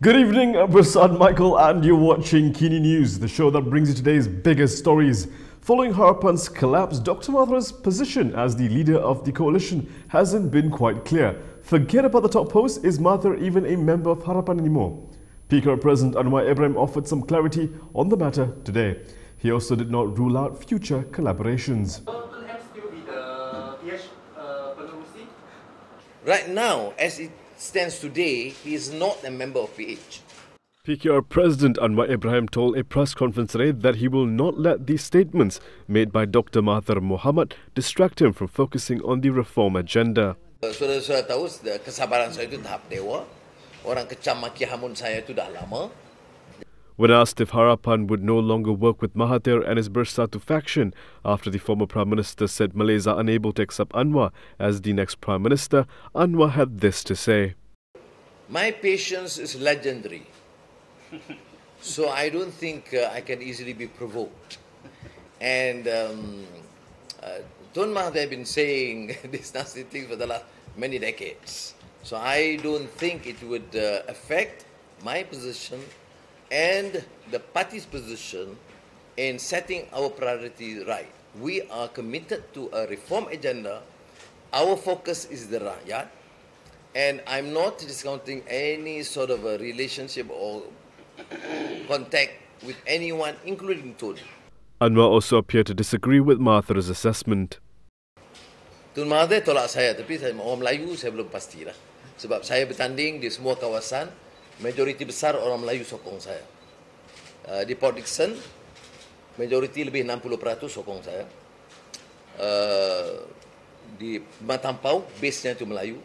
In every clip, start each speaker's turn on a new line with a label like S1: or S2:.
S1: Good evening, Prasad Michael, and you're watching Kini News, the show that brings you today's biggest stories. Following Harapan's collapse, Dr Mahathir's position as the leader of the coalition hasn't been quite clear. Forget about the top post, is Mahathir even a member of Harapan anymore? PKR President Anwar Ibrahim offered some clarity on the matter today. He also did not rule out future collaborations.
S2: Right now, as it stands today, he is not a member of PH.
S1: PKR President Anwar Ibrahim told a press conference today that he will not let these statements made by Dr Mahathir Mohamad distract him from focusing on the reform agenda.
S2: Saudara-saudara tahu kesabaran saya itu tahap dewa. Orang kecam maki hamun saya itu dah lama.
S1: When asked if Harapan would no longer work with Mahathir and his Bersatu faction after the former Prime Minister said Malays are unable to accept Anwar as the next Prime Minister, Anwar had this to say.
S2: My patience is legendary. So I don't think I can easily be provoked. And Tun Mahathir have been saying these nasty things for the last many decades. So I don't think it would affect my position and the party's position in setting our priorities right. We are committed to a reform agenda. Our focus is the rakyat. And I'm not discounting any sort of a relationship or contact with anyone, including Tun.
S1: Anwar also appeared to disagree with Mahathir's assessment.
S2: Tun Mahathir tolak saya, tapi orang Melayu saya belum pastilah. Sebab saya bertanding di semua kawasan, majoriti besar orang Melayu sokong saya. Di Port Dickson, majoriti lebih 60% sokong saya. Di Matampau, base-nya itu Melayu.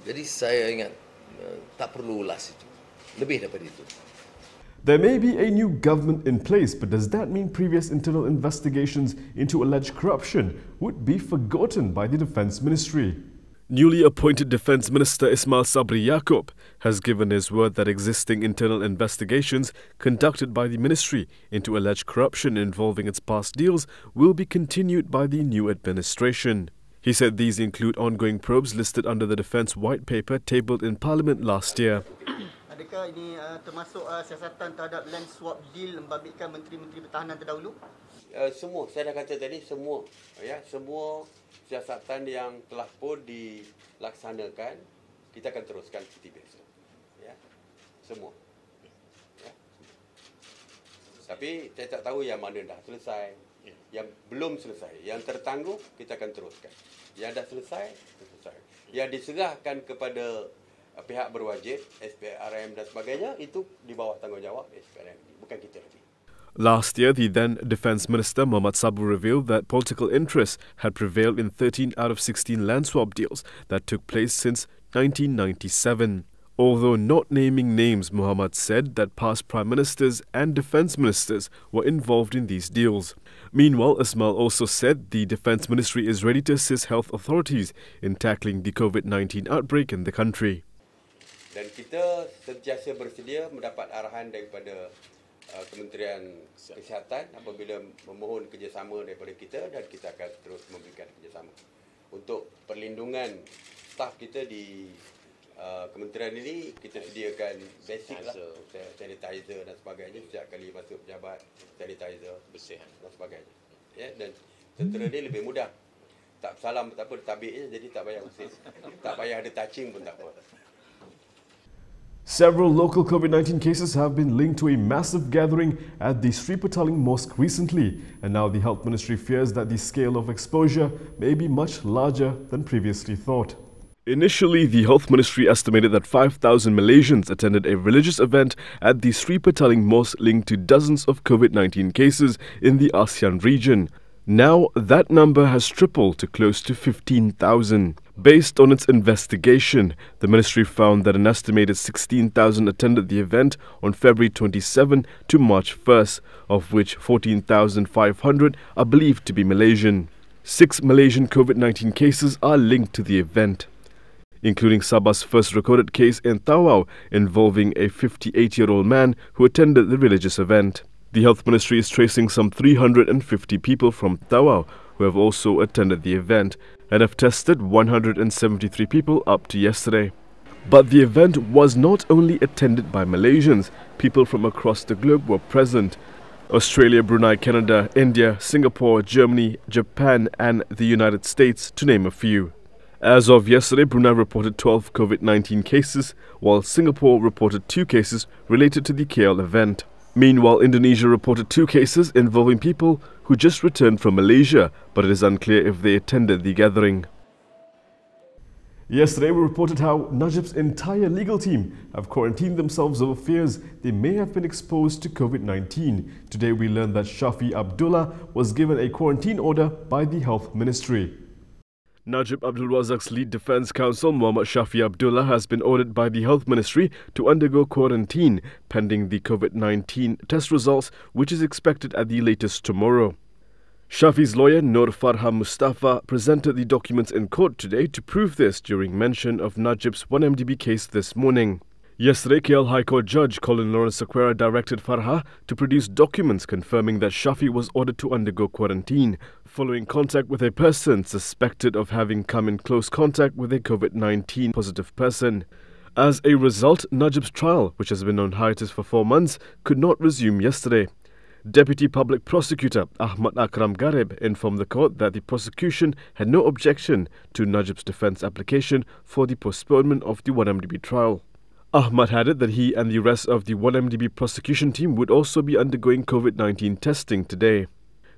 S2: Jadi saya ingat tak perlu ulas itu. Lebih daripada itu.
S1: There may be a new government in place, but does that mean previous internal investigations into alleged corruption would be forgotten by the Defence Ministry? Newly appointed Defence Minister Ismail Sabri Yaakob has given his word that existing internal investigations conducted by the ministry into alleged corruption involving its past deals will be continued by the new administration. He said these include ongoing probes listed under the Defence White Paper tabled in Parliament last year.
S3: Adakah ini termasuk siasatan terhadap land swap deal membabitkan menteri-menteri pertahanan terdahulu?
S4: Semua, saya dah kata tadi, semua siasatan yang telah pun dilaksanakan, kita akan teruskan seperti biasa. Ya, semua. Ya. Tapi saya tak tahu yang mana dah selesai, yang belum selesai, yang tertangguh kita akan teruskan. Yang dah selesai, selesai. Yang diserahkan kepada pihak berwajib, SPRM dan sebagainya, itu di bawah tanggungjawab SPRM, bukan kita lagi.
S1: Last year, the then Defence Minister Mohamad Sabu revealed that political interests had prevailed in 13 out of 16 land swap deals that took place since 1997. Although not naming names, Mohamad said that past Prime Ministers and Defence Ministers were involved in these deals. Meanwhile, Ismail also said the Defence Ministry is ready to assist health authorities in tackling the COVID-19 outbreak in the country.
S4: Dan kita sentiasa bersedia mendapat arahan daripada Kementerian Kesihatan apabila memohon kerjasama daripada kita, dan kita akan terus memberikan kerjasama untuk perlindungan staf kita di kementerian ini. Kita sediakan basic lah, sanitizer dan sebagainya setiap kali masuk pejabat, sanitizer bersih dan sebagainya. Ya, dan tentera ni lebih mudah, tak salam tak apa, tabik je, jadi tak payah bersih, tak payah ada touching pun tak apa.
S1: Several local COVID-19 cases have been linked to a massive gathering at the Sri Petaling Mosque recently, and now the Health Ministry fears that the scale of exposure may be much larger than previously thought. Initially, the Health Ministry estimated that 5,000 Malaysians attended a religious event at the Sri Petaling Mosque linked to dozens of COVID-19 cases in the ASEAN region. Now, that number has tripled to close to 15,000. Based on its investigation, the ministry found that an estimated 16,000 attended the event on February 27 to March 1st, of which 14,500 are believed to be Malaysian. 6 Malaysian COVID-19 cases are linked to the event, including Sabah's first recorded case in Tawau involving a 58-year-old man who attended the religious event. The Health Ministry is tracing some 350 people from Tawau who have also attended the event and have tested 173 people up to yesterday. But the event was not only attended by Malaysians, people from across the globe were present. Australia, Brunei, Canada, India, Singapore, Germany, Japan and the United States, to name a few. As of yesterday, Brunei reported 12 COVID-19 cases, while Singapore reported 2 cases related to the KL event. Meanwhile, Indonesia reported 2 cases involving people who just returned from Malaysia, but it is unclear if they attended the gathering. Yesterday, we reported how Najib's entire legal team have quarantined themselves over fears they may have been exposed to COVID-19. Today, we learned that Shafi Abdullah was given a quarantine order by the Health Ministry. Najib Abdul Razak's lead defence counsel, Muhammad Shafi Abdullah, has been ordered by the Health Ministry to undergo quarantine pending the COVID-19 test results, which is expected at the latest tomorrow. Shafi's lawyer, Nur Farham Mustafa, presented the documents in court today to prove this during mention of Najib's 1MDB case this morning. Yesterday, KL High Court Judge Colin Lawrence Sequeira directed Farha to produce documents confirming that Shafi was ordered to undergo quarantine following contact with a person suspected of having come in close contact with a COVID-19 positive person. As a result, Najib's trial, which has been on hiatus for 4 months, could not resume yesterday. Deputy Public Prosecutor Ahmad Akram Garib informed the court that the prosecution had no objection to Najib's defence application for the postponement of the 1MDB trial. Ahmad added that he and the rest of the 1MDB prosecution team would also be undergoing COVID-19 testing today.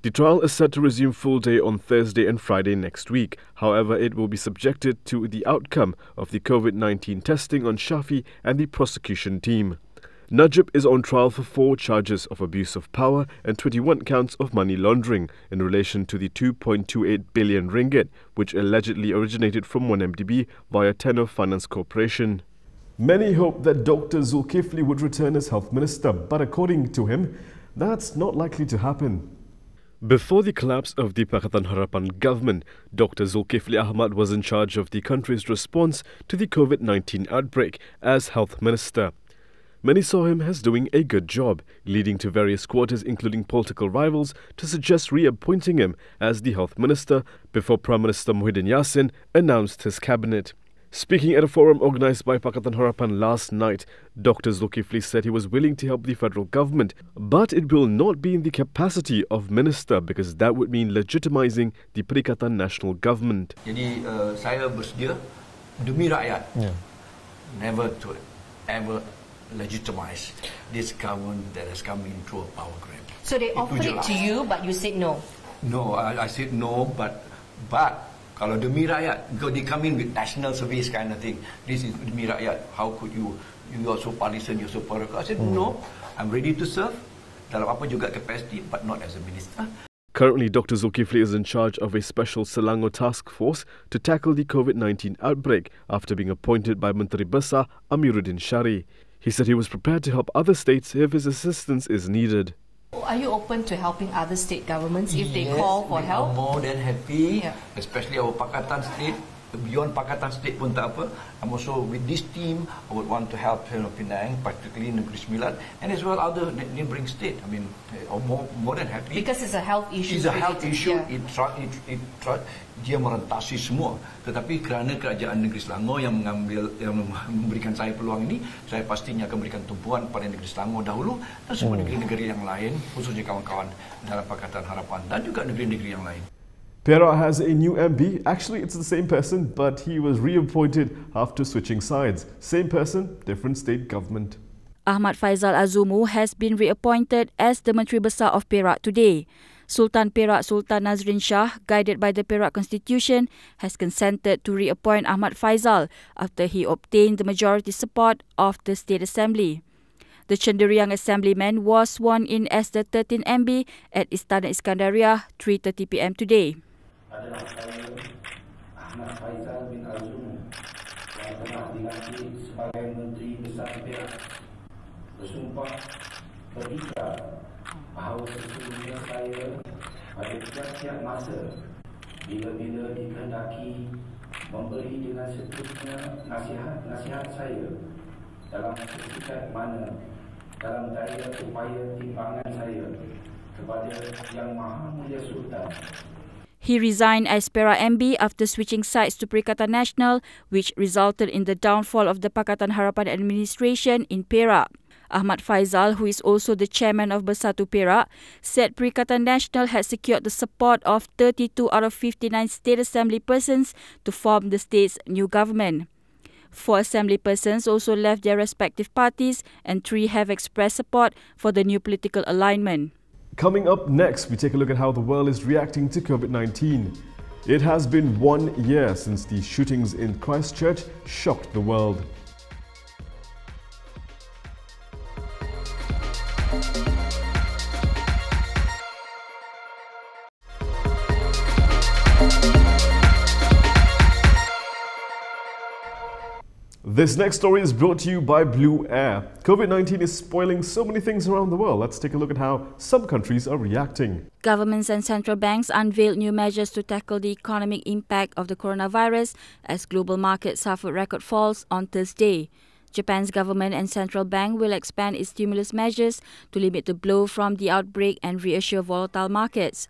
S1: The trial is set to resume full day on Thursday and Friday next week. However, it will be subjected to the outcome of the COVID-19 testing on Shafi and the prosecution team. Najib is on trial for 4 charges of abuse of power and 21 counts of money laundering in relation to the 2.28 billion ringgit, which allegedly originated from 1MDB via Tenor Finance Corporation. Many hope that Dr Zulkifli would return as health minister, but according to him, that's not likely to happen. Before the collapse of the Pakatan Harapan government, Dr Zulkifli Ahmad was in charge of the country's response to the COVID-19 outbreak as health minister. Many saw him as doing a good job, leading to various quarters, including political rivals, to suggest reappointing him as the health minister before Prime Minister Muhyiddin Yassin announced his cabinet. Speaking at a forum organised by Pakatan Harapan last night, Dr Zulkifli said he was willing to help the federal government, but it will not be in the capacity of minister because that would mean legitimising the Perikatan National Government.
S5: Jadi saya bersedia demi rakyat, never to ever legitimize this government that has come in through a power grab.
S6: So they offered it to you, but you said no.
S5: No, I said no, but kalau demi rakyat, because they come in with national service kind of thing. This is demi rakyat. How could you are so partisan, you're so political? I said no, I'm ready to serve dalam apa juga capacity, but not as a minister.
S1: Currently, Dr Zulkifli is in charge of a special Selangor task force to tackle the COVID-19 outbreak after being appointed by Menteri Besar Amiruddin Syari. He said he was prepared to help other states if his assistance is needed.
S6: Are you open to helping other state governments if they call for help?
S5: I'm more than happy, especially our Pakatan state. Beyond Pakatan state pun tak apa. I'm also with this team. I would want to help Penang, particularly Negeri Sembilan, and as well other neighbouring state. I mean, more than happy.
S6: Because it's a health issue.
S5: It's a health issue. Dia merentasi semua. Tetapi kerana kerajaan Negeri Selangor yang memberikan saya peluang ini, saya pastinya akan berikan tumpuan pada Negeri Selangor dahulu dan semua negeri-negeri yang lain, khususnya kawan-kawan dalam Pakatan Harapan dan juga negeri-negeri yang lain.
S1: Perak has a new MP. Actually, it's the same person, but he was reappointed after switching sides. Same person, different state government.
S7: Ahmad Faizal Azumu has been reappointed as the Menteri Besar of Perak today. Sultan Perak Sultan Nazrin Shah, guided by the Perak Constitution, has consented to reappoint Ahmad Faizal after he obtained the majority support of the State Assembly. The Cenderawsih Assemblyman was sworn in as the 13th MB at Istana Iskandaria, 3:30 PM today.
S8: Adalah saya, Ahmad Faizal bin Azumu, yang telah dilantik sebagai Menteri Besar Perak, bersumpah berikrar bahawa sesungguhnya saya pada tiap-tiap masa bila-bila dikehendaki memberi dengan seterusnya nasihat-nasihat saya dalam setingkat mana dalam daya upaya timbangan saya kepada Yang Maha Mulia Sultan.
S7: He resigned as Perak MB after switching sides to Pakatan Nasional, which resulted in the downfall of the Pakatan Harapan administration in Perak. Ahmad Faizal, who is also the chairman of Bersatu Perak, said Pakatan Nasional had secured the support of 32 out of 59 state assembly persons to form the state's new government. 4 assembly persons also left their respective parties and 3 have expressed support for the new political alignment.
S1: Coming up next, we take a look at how the world is reacting to COVID-19. It has been 1 year since the shootings in Christchurch shocked the world. This next story is brought to you by Blue Air. COVID-19 is spoiling so many things around the world. Let's take a look at how some countries are reacting.
S7: Governments and central banks unveiled new measures to tackle the economic impact of the coronavirus as global markets suffered record falls on Thursday. Japan's government and central bank will expand its stimulus measures to limit the blow from the outbreak and reassure volatile markets.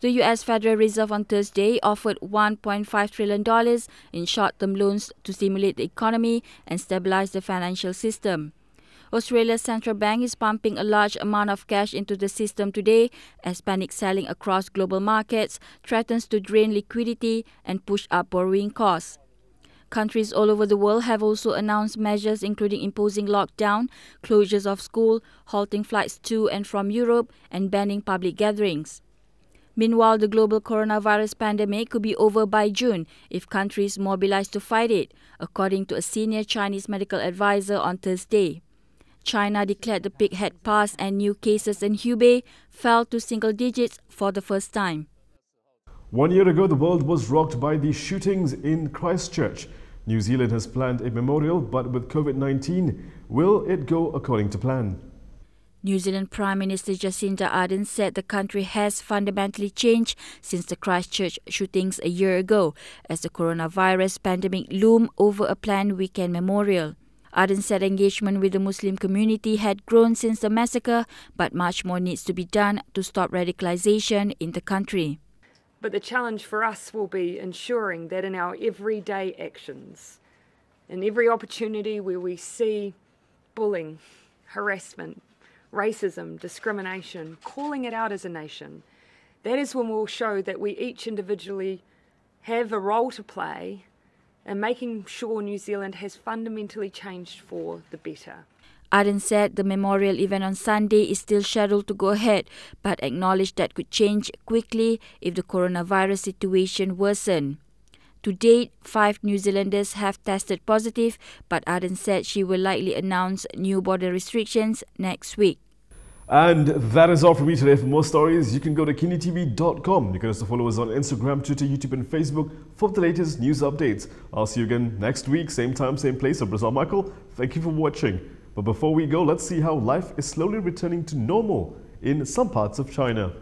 S7: The US Federal Reserve on Thursday offered $1.5 trillion in short-term loans to stimulate the economy and stabilize the financial system. Australia's central bank is pumping a large amount of cash into the system today as panic selling across global markets threatens to drain liquidity and push up borrowing costs. Countries all over the world have also announced measures including imposing lockdown, closures of schools, halting flights to and from Europe, and banning public gatherings. Meanwhile, the global coronavirus pandemic could be over by June if countries mobilize to fight it, according to a senior Chinese medical advisor on Thursday. China declared the peak had passed and new cases in Hubei fell to single digits for the first time.
S1: 1 year ago, the world was rocked by the shootings in Christchurch. New Zealand has planned a memorial, but with COVID-19, will it go according to plan?
S7: New Zealand Prime Minister Jacinda Ardern said the country has fundamentally changed since the Christchurch shootings a year ago, as the coronavirus pandemic loomed over a planned weekend memorial. Ardern said engagement with the Muslim community had grown since the massacre, but much more needs to be done to stop radicalization in the country.
S9: But the challenge for us will be ensuring that in our everyday actions, in every opportunity where we see bullying, harassment, racism, discrimination, calling it out as a nation, that is when we'll show that we each individually have a role to play in making sure New Zealand has fundamentally changed for the better.
S7: Ardern said the memorial event on Sunday is still scheduled to go ahead, but acknowledged that could change quickly if the coronavirus situation worsened. To date, 5 New Zealanders have tested positive, but Ardern said she will likely announce new border restrictions next week.
S1: And that is all from me today. For more stories, you can go to KiniTV.com. You can also follow us on Instagram, Twitter, YouTube and Facebook for the latest news updates. I'll see you again next week, same time, same place. I'm Brazil Michael. Thank you for watching. But before we go, let's see how life is slowly returning to normal in some parts of China.